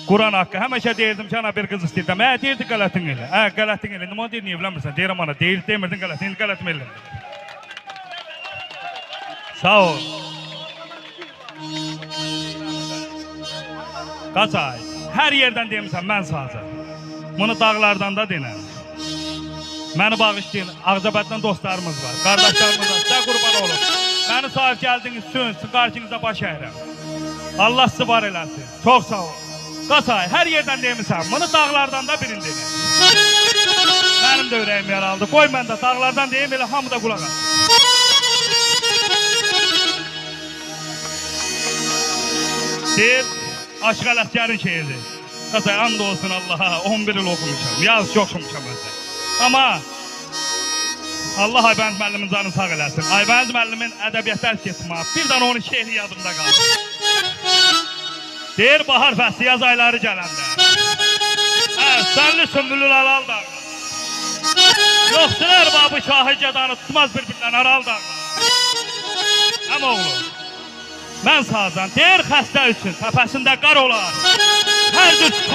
Kur'an haqqı. Həmişə deyirdim ki, ana bir qız istəyirdim. Deyirdi qələtin elə. Qələtin elə. Nə deyir, niyə evlənmirsən? Deyirəm ana, deyir, demirdin qələtin. İndi qələtim elə. Sağ ol. Qaç ay. Hər yerdən demirsən, mən sazım. Bunu dağlardan da denəm. Məni bağışlayın, Ağcabəddən dostlarımız var, qardaşlarımız var, sizə qurban olun. Məni sahib gəldiniz, sizin qarşınıza baş əyirəm. Allah sizi var eləsin, çox sağ ol. Qasay, hər yerdən demirsən, bunu dağlardan da birin denəm. Mənim də ürəyim yaraldı, qoy mən də dağlardan deyim, elə hamı da qulaq asın. Deyir, Aşıq Ələsgərin şeirdir. Qasay, and olsun Allaha, 11 il oxumuşam, yaz çox oxumuşam özdə. Amma Allah Aybəniz müəllimin canını sağ eləsin. Aybəniz müəllimin ədəbiyyatlar keçmə. Bir dənə onun şehri yadımda qaldı. Deyir bahar fəsli yaz ayları gələndə. Sənli sümbülül aral dağlar. Yoxsular babı şahı gədanı tutmaz bir-birindən aral dağlar. Həm oğlum, mən sazan deyir xəstə üçün təpəsində qar olar. Hər cür